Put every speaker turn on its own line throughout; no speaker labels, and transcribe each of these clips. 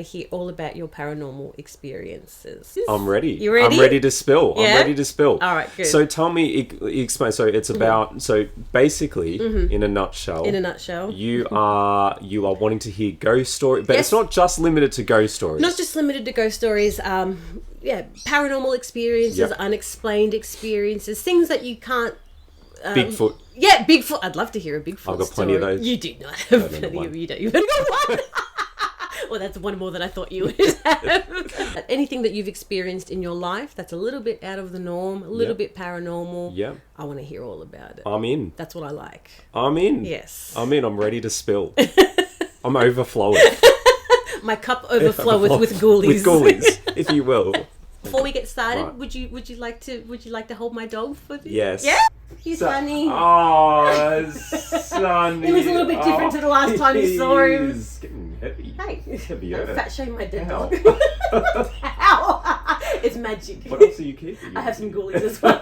to hear all about your paranormal experiences.
I'm ready.
You ready?
I'm ready to spill.
Yeah?
I'm ready to spill.
All right, good.
So tell me, explain. So it's about, so basically, in a nutshell.
In a nutshell.
You are wanting to hear ghost stories, but
Yes.
it's not just limited to ghost stories.
Not just limited to ghost stories, paranormal experiences,
Yep.
unexplained experiences, things that you can't...
Bigfoot.
Yeah, Bigfoot. I'd love to hear a Bigfoot
I've got plenty of
story.
those.
You do not
I
have
don't know
plenty
one.
of... You don't even know one. Well, that's one more than I thought you would have. Anything that you've experienced in your life that's a little bit out of the norm, a little
Yep.
bit paranormal,
Yeah.
I want to hear all about it.
I'm in.
That's what I like.
I'm in.
Yes.
I'm in. I'm ready to spill. I'm overflowing.
My cup overfloweth with ghoulies.
With ghoulies, if you will.
Before we get started,
Right.
would you like to hold my dog for this?
Yes.
Yeah. He's funny.
Oh, Sonny.
He looks a little bit different to the last time you saw him.
He's getting heavy.
Hey,
Heavier.
don't fat shame my dead
Ow.
dog. Ow! It's magic.
What else are you keeping?
I have some ghoulies as well.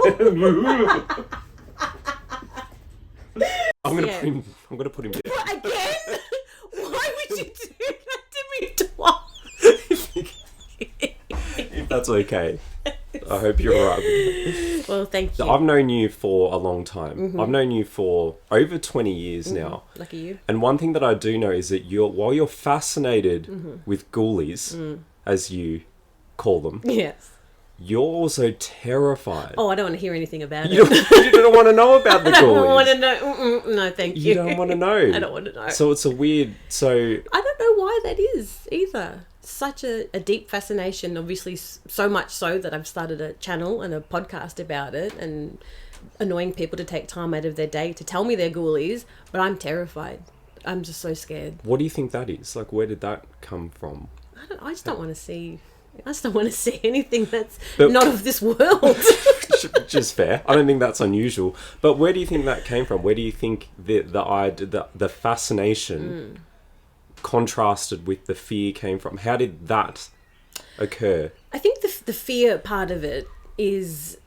I'm gonna
Yeah.
put him. I'm gonna put him down.
Again? Why would you do that to me twice?
If that's okay. I hope you're right with that.
Well, thank you.
I've known you for a long time. I've known you for over 20 years now.
Lucky you.
And one thing that I do know is that while you're fascinated with ghoulies, as you call them,
Yes.
you're also terrified.
Oh, I don't want to hear anything about it.
You don't want to know about the
I don't want
ghoulies.
to know. No, thank you.
You don't want to know.
I don't want to know.
So it's a weird. So
I don't know why that is either. Such a deep fascination, obviously so much so that I've started a channel and a podcast about it and annoying people to take time out of their day to tell me they're ghoulies, but I'm terrified. I'm just so scared.
what do you think that is? Like, where did that come from?
I just don't want to see... I just don't want to see anything that's
But-
not of this world.
Which is fair. I don't think that's unusual. But where do you think that came from? Where do you think the fascination contrasted with the fear came from? How did that occur?
I think the fear part of it is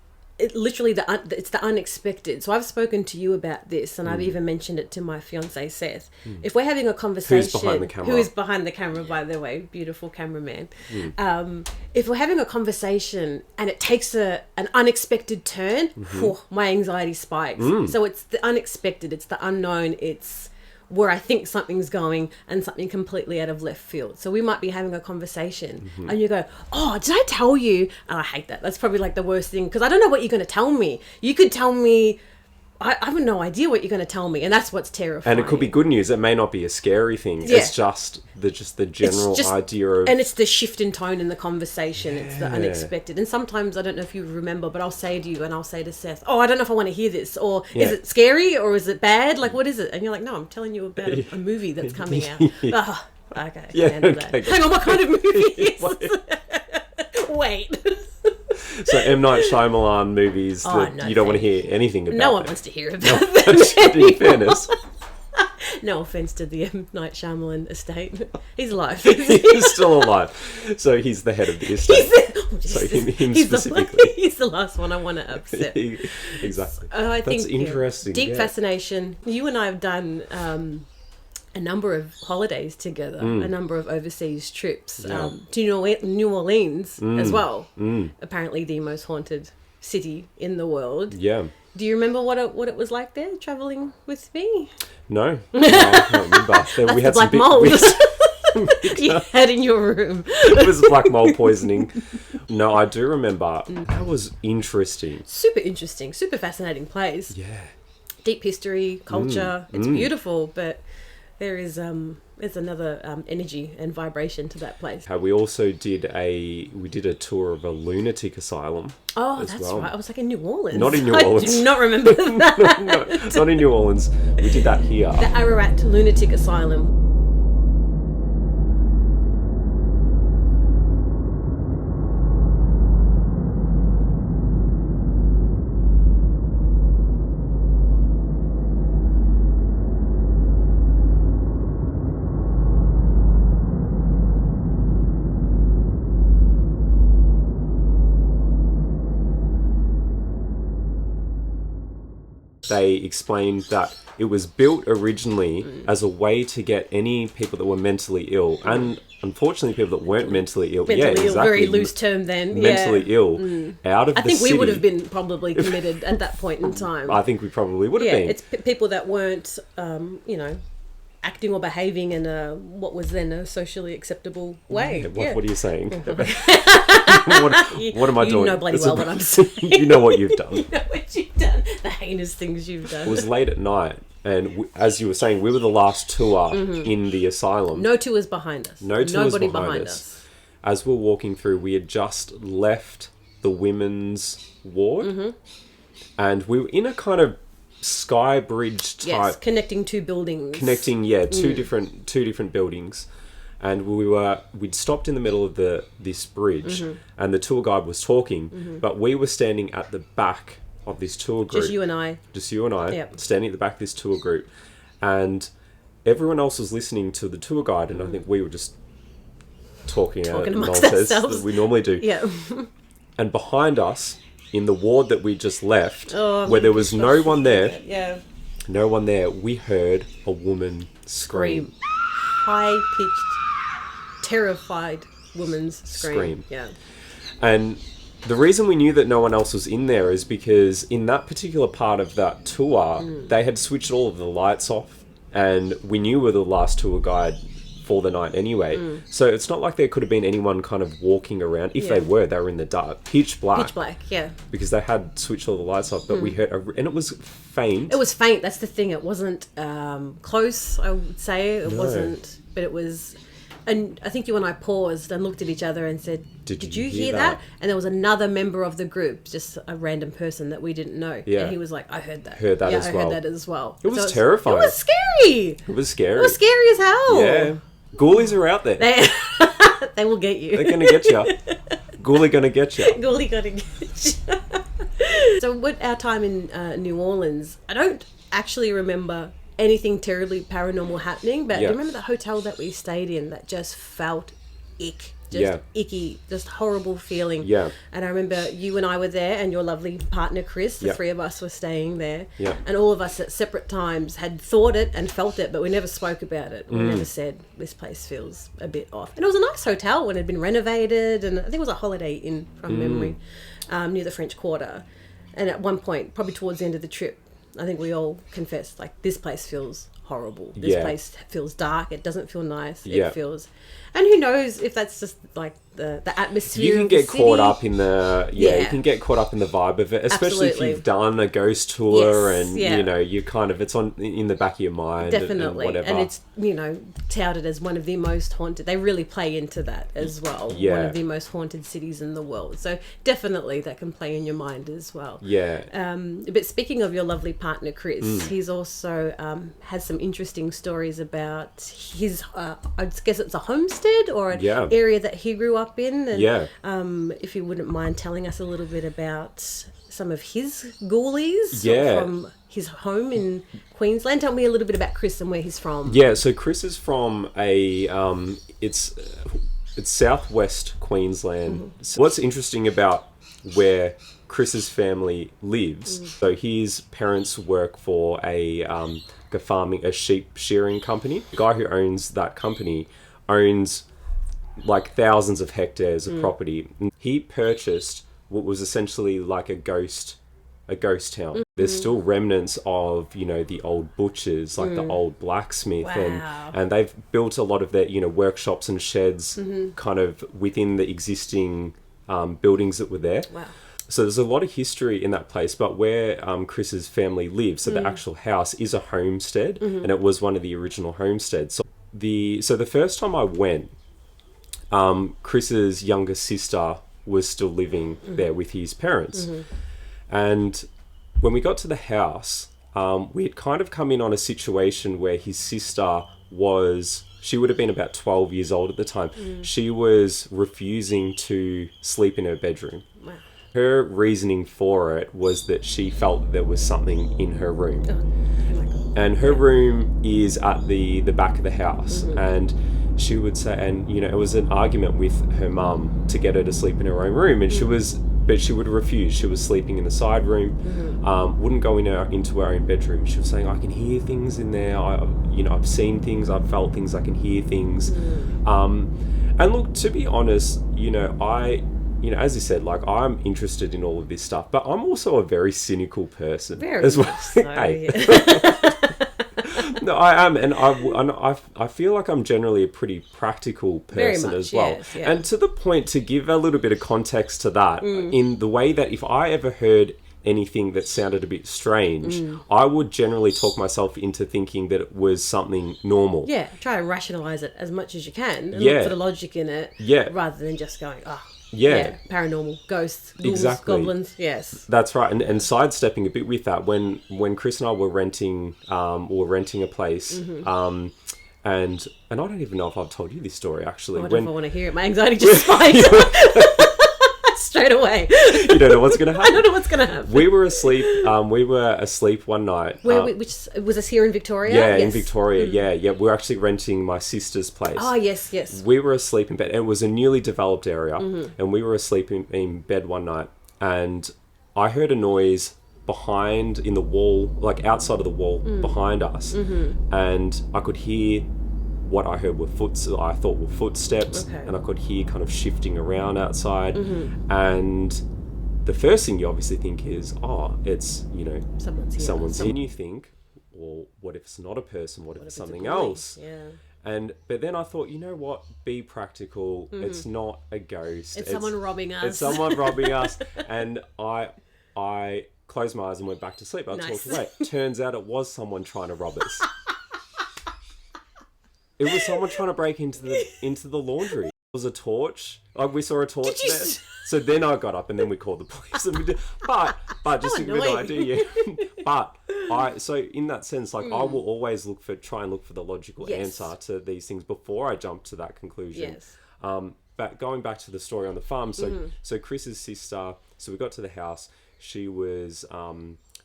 literally it's the unexpected. So I've spoken to you about this, and I've even mentioned it to my fiance Seth. If we're having a conversation,
behind the camera?
Who is behind the camera, by the way, beautiful cameraman. If we're having a conversation and it takes an unexpected turn, my anxiety spikes. So it's the unexpected, it's the unknown, it's where I think something's going and something completely out of left field. So we might be having a conversation and you go, oh, did I tell you? And I hate that. That's probably like the worst thing because I don't know what you're going to tell me. You could tell me, I have no idea what you're going to tell me. And that's what's terrifying.
And it could be good news. It may not be a scary thing.
Yeah.
It's just the general idea of...
And it's the shift in tone in the conversation. It's the unexpected. And sometimes, I don't know if you remember, but I'll say to you and I'll say to Seth, oh, I don't know if I want to hear this. Or is it scary or is it bad? Like, what is it? And you're like, no, I'm telling you about a movie that's coming out. Oh, okay.
Yeah,
handle
okay.
that. Hang on, what kind of movie is Wait.
So M. Night Shyamalan movies
Oh,
that
no,
you don't want to
thank
hear anything about.
No one
it.
wants to hear about
No,
that.
in fairness.
No offense to the M. Night Shyamalan estate. He's alive.
He's still alive. So he's the head of the estate. So him
he's
specifically.
He's the last one I want to upset.
Exactly.
I think
That's interesting.
Deep fascination. You and I have done a number of holidays together, a number of overseas trips to New Orleans as well. Apparently the most haunted city in the world.
Yeah.
Do you remember what it was like there, traveling with me?
No, I can't remember.
That's
we
the
had
black
some
mold you had in your room.
It was black mold poisoning. No, I do remember. That was interesting.
Super interesting, super fascinating place.
Yeah.
Deep history, culture. It's beautiful, but there is there's another energy and vibration to that place.
We also did a tour of a lunatic asylum.
Oh,
as
that's
well.
right. I was like in New Orleans.
Not in New
I
Orleans.
do not remember that.
No, not in New Orleans. We did that here.
The Ararat Lunatic Asylum.
They explained that it was built originally as a way to get any people that were mentally ill, and unfortunately people that weren't mentally ill,
very loose term then,
mentally ill, out of the city.
I think we would have been probably committed at that point in time.
I think we probably would have been.
It's people that weren't, acting or behaving in what was then a socially acceptable way.
What are you saying? what am I doing?
You know bloody well what I'm saying.
You know what you've done.
You know what you've done. The heinous things you've done.
It was late at night, and as you were saying, we were the last tour in the asylum.
No tours behind us. Nobody behind us.
As we were walking through, we had just left the women's ward, and we were in a kind of sky bridge type.
Yes, connecting two buildings.
Two different buildings. And we'd stopped in the middle of this bridge, and the tour guide was talking, but we were standing at the back of this tour group.
Just you and I,
standing at the back of this tour group, and everyone else was listening to the tour guide, and I think we were just talking out nonsense that we normally do.
Yeah.
And behind us, in the ward that we just left, where there was no one there, we heard a woman scream.
High-pitched, terrified woman's scream. Yeah.
And the reason we knew that no one else was in there is because in that particular part of that tour, they had switched all of the lights off, and we knew we were the last tour guide for the night anyway. So it's not like there could have been anyone kind of walking around. If they were in the dark, pitch black, because they had switched all the lights off. But we heard and it was faint.
That's the thing. It wasn't close, I would say. It wasn't, but it was. And I think you and I paused and looked at each other and said, did you hear that? And there was another member of the group, just a random person that we didn't know. And he was like, I heard that.
Heard that
as well.
It was terrifying.
It was scary.
It was scary
as hell.
Yeah. Ghoulies are out there.
They will get you.
They're going to get you. Ghoulie going to get you.
Ghoulie going to get you. So with our time in New Orleans, I don't actually remember anything terribly paranormal happening, but do you remember the hotel that we stayed in that just felt icky, just horrible feeling? And I remember you and I were there, and your lovely partner Chris, the three of us were staying there, and all of us at separate times had thought it and felt it, but we never spoke about it. We never said, this place feels a bit off. And it was a nice hotel when it had been renovated, and I think it was a Holiday Inn from memory, near the French Quarter. And at one point, probably towards the end of the trip, I think we all confessed, like, this place feels horrible. This place feels dark. It doesn't feel nice. It feels... And who knows if that's just, like, the atmosphere.
You can get caught up in the... you can get caught up in the vibe of it, especially if you've done a ghost tour and, you kind of... It's on in the back of your mind.
Definitely.
And whatever.
And it's, touted as one of the most haunted... They really play into that as well.
Yeah.
One of the most haunted cities in the world. So definitely that can play in your mind as well.
Yeah.
But speaking of your lovely partner, Chris, he's also has some interesting stories about his... I guess it's a homestead or an area that he grew up in. And, if you wouldn't mind telling us a little bit about some of his ghoulies from his home in Queensland. Tell me a little bit about Chris and where he's from.
Yeah, so Chris is from it's southwest Queensland. So what's interesting about where Chris's family lives, so his parents work for a sheep shearing company. The guy who owns that company owns like thousands of hectares of property. He purchased what was essentially like a ghost town. There's still remnants of, the old butchers, like the old blacksmith, and they've built a lot of their, workshops and sheds kind of within the existing buildings that were there.
Wow.
So there's a lot of history in that place, but where Chris's family lives, so the actual house is a homestead, and it was one of the original homesteads. So the first time I went, Chris's younger sister was still living there with his parents. And when we got to the house, we had kind of come in on a situation where his sister she would have been about 12 years old at the time. She was refusing to sleep in her bedroom.
Wow.
Her reasoning for it was that she felt that there was something in her room.
Oh my God.
And her room is at the back of the house. And she would say, and it was an argument with her mum to get her to sleep in her own room. And she was but she would refuse. She was sleeping in the side room, wouldn't go into our own bedroom. She was saying, I can hear things in there. I've seen things, I've felt things, I can hear things. And look, to be honest, as you said, like, I'm interested in all of this stuff, but I'm also a very cynical person as well.
So,
Hey.
yeah.
No, I am, and I feel like I'm generally a pretty practical person as well.
Yes, yeah.
And to the point, to give a little bit of context to that, in the way that if I ever heard anything that sounded a bit strange, I would generally talk myself into thinking that it was something normal.
Yeah, try to rationalise it as much as you can and look for the logic in it, rather than just going, paranormal, ghosts, ghouls, goblins, yes.
That's right, and sidestepping a bit with that, when Chris and I were renting a place, and I don't even know if I've told you this story, actually.
I don't know if I want to hear it. My anxiety just spiked straight away.
You don't know what's going to happen?
I don't know what's going to happen.
We were asleep one night.
Which was this here in Victoria?
Yeah, in Victoria, yeah. We're actually renting my sister's place.
Oh, yes.
We were asleep in bed. It was a newly developed area, and we were asleep in bed one night, and I heard a noise in the wall, like outside of the wall behind us, and I could hear what I heard were I thought were footsteps, and I could hear kind of shifting around outside, and the first thing you obviously think is, it's, someone's here. And you think, well, what if it's not a person? What if it's something else?
Yeah.
But then I thought, you know what? Be practical. It's not a ghost.
It's someone robbing us.
It's someone robbing us. And I closed my eyes and went back to sleep. I talked away. Turns out it was someone trying to rob us. It was someone trying to break into the laundry. It was a torch. Like, we saw a torch there. So then I got up and then we called the police. And but just to give you an idea, But so in that sense, like, I will always try and look for the logical answer to these things before I jump to that conclusion.
Yes.
But going back to the story on the farm, so Chris's sister, so we got to the house. She was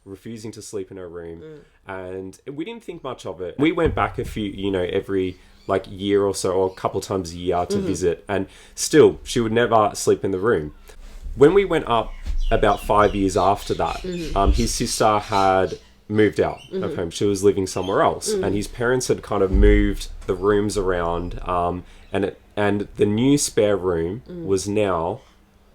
refusing to sleep in her room, and we didn't think much of it. We went back every year or so, or a couple times a year to visit, and still she would never sleep in the room. When we went up about 5 years after that, his sister had moved out of home. She was living somewhere else, and his parents had kind of moved the rooms around, and the new spare room was now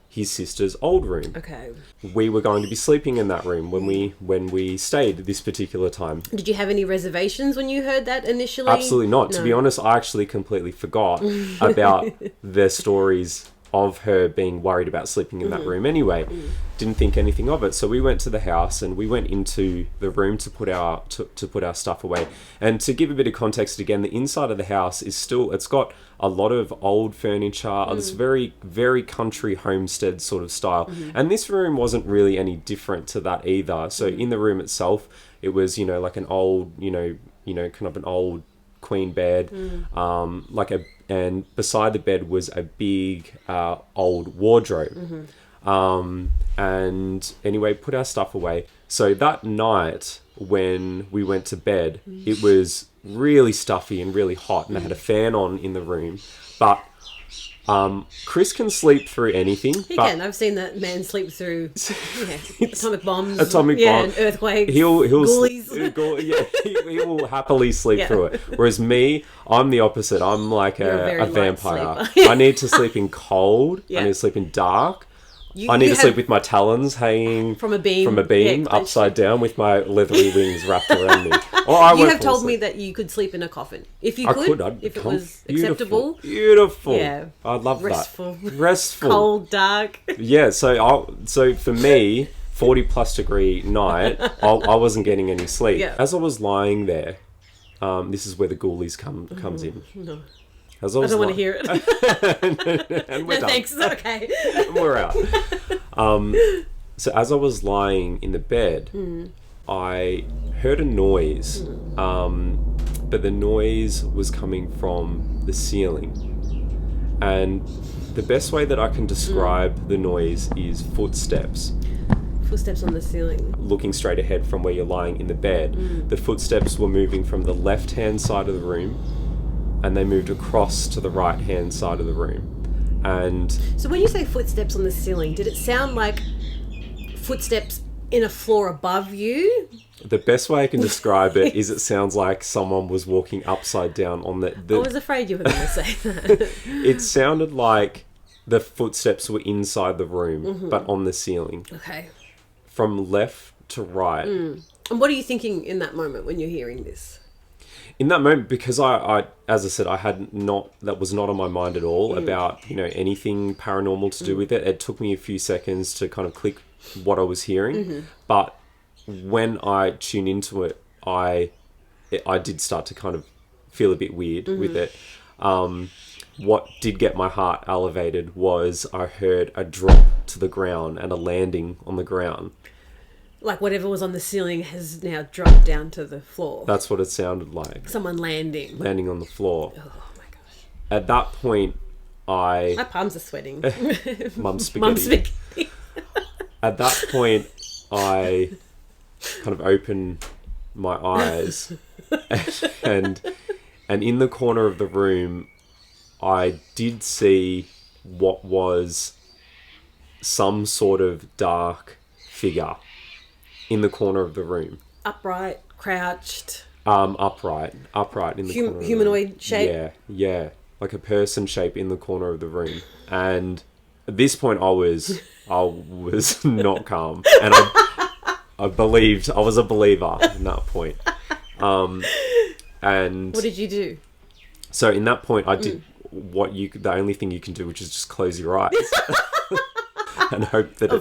his sister's old room.
Okay.
We were going to be sleeping in that room when we stayed this particular time.
Did you have any reservations when you heard that initially?
Absolutely not. No. To be honest, I actually completely forgot about the stories of her being worried about sleeping in that room anyway. Didn't think anything of it. So we went to the house and we went into the room to put our stuff away. And to give a bit of context again, the inside of the house is still, it's got a lot of old furniture, this very, very country homestead sort of style. And this room wasn't really any different to that either. So in the room itself, it was, like an old, kind of an old queen bed, and beside the bed was a big old wardrobe. And anyway, put our stuff away. So that night when we went to bed, it was really stuffy and really hot, and they had a fan on in the room. But Chris can sleep through anything.
He can. I've seen that man sleep through atomic bombs.
And
earthquakes.
He'll
ghoulies.
he will happily sleep through it. Whereas me, I'm the opposite. I'm like a vampire. I need to sleep in cold. I need to sleep in dark. I need to sleep with my talons hanging from a beam upside down with my leathery wings wrapped around me.
You have told me that you could sleep in a coffin. If you could, if it was acceptable.
Beautiful.
Yeah.
I love
Restful.
that. Restful.
Cold, dark.
Yeah, so for me, 40 plus degree night, I wasn't getting any sleep.
Yeah.
As I was lying there, this is where the ghoulies comes in.
No.
I
don't want to hear it.
And we're done.
Thanks, it's okay.
And we're out. So as I was lying in the bed, I heard a noise, but the noise was coming from the ceiling. And the best way that I can describe the noise is footsteps.
Footsteps on the ceiling.
Looking straight ahead from where you're lying in the bed, the footsteps were moving from the left-hand side of the room, and they moved across to the right-hand side of the room. And
So when you say footsteps on the ceiling, did it sound like footsteps in a floor above you?
the best way I can describe it is it sounds like someone was walking upside down on the
I was afraid you were going to say that.
it sounded like the footsteps were inside the room, but on the ceiling.
Okay.
From left to right.
And what are you thinking in that moment when you're hearing this?
In that moment, because I as I said, that was not on my mind at all about, anything paranormal to do with it. It took me a few seconds to kind of click what I was hearing. But when I tuned into it, I did start to kind of feel a bit weird with it. What did get my heart elevated was I heard a drop to the ground and a landing on the ground.
Like whatever was on the ceiling has now dropped down to the floor.
That's what it sounded like.
Someone landing.
Landing on the floor.
Oh my gosh.
At that point,
My palms are sweating.
Mum's spaghetti.
Mum's spaghetti.
At that point, I kind of opened my eyes and in the corner of the room, I did see what was some sort of dark figure in the corner of the room.
Upright, crouched.
Upright in the corner.
Humanoid shape.
Yeah, like a person shape in the corner of the room. And at this point, I was not calm, and I believed I was a believer in that point. And
what did you do?
So in that point, I did the only thing you can do, which is just close your eyes. And hope that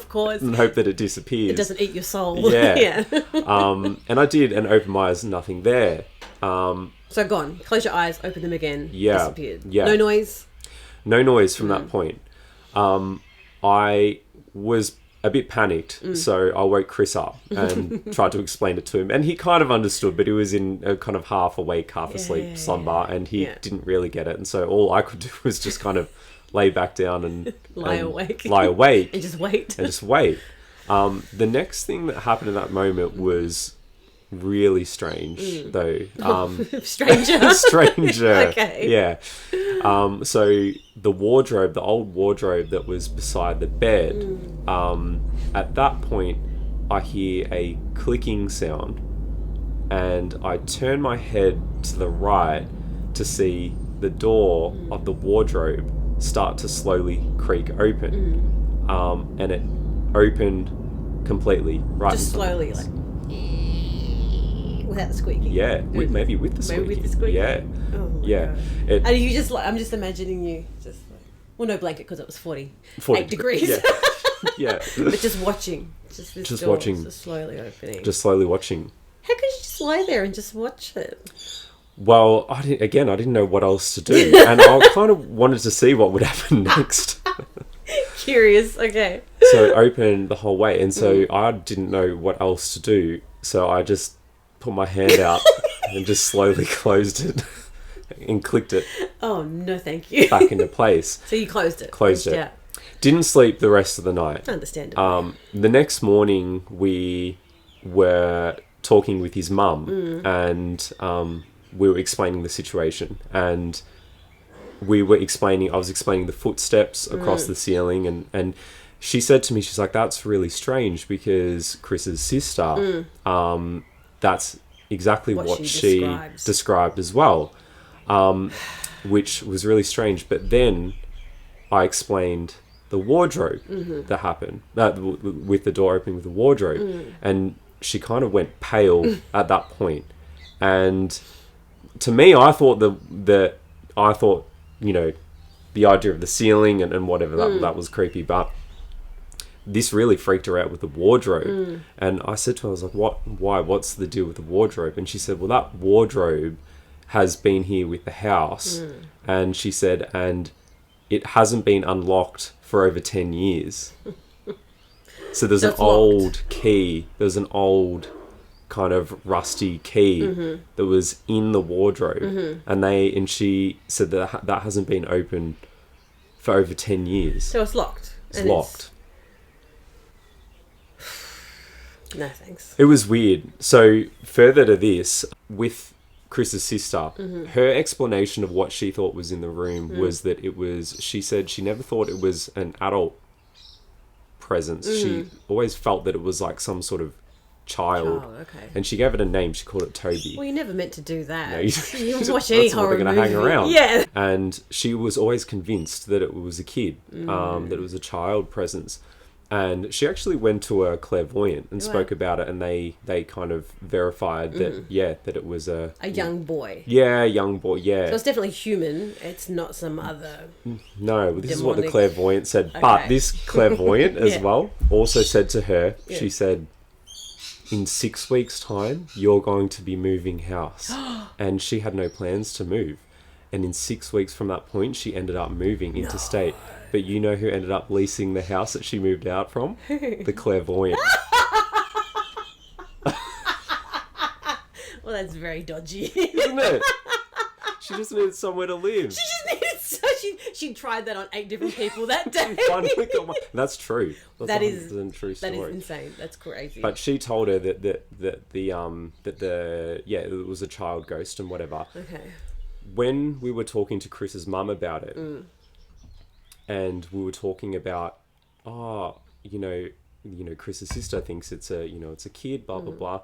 it disappears.
It doesn't eat your soul.
Yeah. And I did, and opened my eyes, nothing there.
So gone. Close your eyes, open them again.
Yeah.
Disappeared.
Yeah.
No noise.
No noise from that point. I was a bit panicked, so I woke Chris up and tried to explain it to him, and he kind of understood, but he was in a kind of half awake, half asleep slumber, and he didn't really get it, and so all I could do was just kind of lay back down and lie awake
and just wait.
The next thing that happened in that moment was really strange, though.
Stranger. Okay.
Yeah. So the old wardrobe that was beside the bed, at that point, I hear a clicking sound, and I turn my head to the right to see the door of the wardrobe start to slowly creak open. And it opened completely, right?
Just slowly, like without the squeaking.
Yeah, maybe with the squeaking.
Maybe with the squeaking.
Yeah.
Oh my
yeah.
God. And you just I'm just imagining you just like, well, no blanket because it was 48 degrees.
Yeah. Yeah.
But just watching, just door,
watching,
just slowly opening.
Just slowly watching.
How could you just lie there and just watch it?
Well, I didn't know what else to do, and I kind of wanted to see what would happen next.
Curious, okay.
So it opened the whole way, and so I didn't know what else to do, so I just put my hand out and just slowly closed it and clicked it.
Oh, no thank you.
Back into place.
So you closed it.
Closed it. Didn't sleep the rest of the night.
Understandable.
The next morning, we were talking with his mum, and we were explaining the situation, and I was explaining the footsteps across the ceiling, and she said to me, she's like, that's really strange because Chris's sister, that's exactly what she described as well, which was really strange. But then I explained the wardrobe that happened, with the door opening with the wardrobe, and she kind of went pale at that point. And to me, I thought the idea of the ceiling and whatever, that was creepy, but this really freaked her out with the wardrobe. And I said to her, I was like, what's the deal with the wardrobe? And she said, well, that wardrobe has been here with the house. And she said, and it hasn't been unlocked for over 10 years. So there's an old key. There's an old kind of rusty key that was in the wardrobe. And she said that hasn't been opened for over 10 years.
So it's locked.
It's locked.
No thanks.
It was weird. So further to this, with Chris's sister, her explanation of what she thought was in the room was that it was, she said she never thought it was an adult presence. She always felt that it was like some sort of child.
Oh, okay.
And she gave it a name. She called it Toby.
Well, you're never meant to do that.
No,
you watch any horror
they're
movie.
hang around.
Yeah.
And she was always convinced that it was a kid, that it was a child presence. And she actually went to a clairvoyant and spoke about it, and they kind of verified that, that it was a
young boy.
Yeah, a young boy, yeah.
So it's definitely human. It's not some other...
No, this is what the
demonic-
clairvoyant said. Okay. But this clairvoyant as well also said to her, she said, in 6 weeks' time, you're going to be moving house. And she had no plans to move. And in 6 weeks from that point, she ended up moving interstate. But you know who ended up leasing the house that she moved out from? The clairvoyant.
Well, that's very dodgy.
Isn't it? She just needed somewhere to live.
She just needed she tried that on 8 different people that day.
Finally got one. That's true. That's
a
true story.
That is insane. That's crazy.
But she told her that it was a child ghost and whatever.
Okay.
When we were talking to Chris's mum about it, and we were talking about, Chris's sister thinks it's a kid, blah blah blah.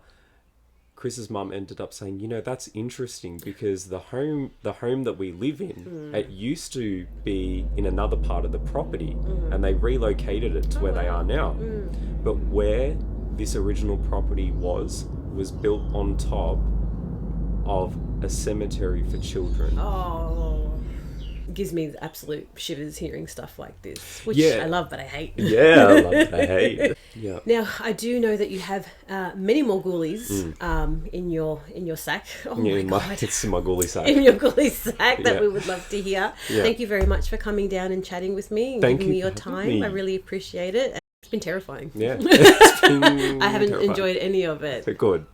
Chris's mum ended up saying, that's interesting because the home that we live in, it used to be in another part of the property, and they relocated it to where they are now. But where this original property was built on top of a cemetery for children.
Oh, it gives me the absolute shivers hearing stuff like this, which I love but I hate.
Yeah, I love but I hate. Yeah.
Now I do know that you have many more ghoulies in your sack. Oh my god,
it's in my ghoulie sack.
In your ghoulie sack that we would love to hear. Yeah. Thank you very much for coming down and chatting with me and giving me your time. I really appreciate it. It's been terrifying.
Yeah,
I haven't enjoyed any of it.
Good.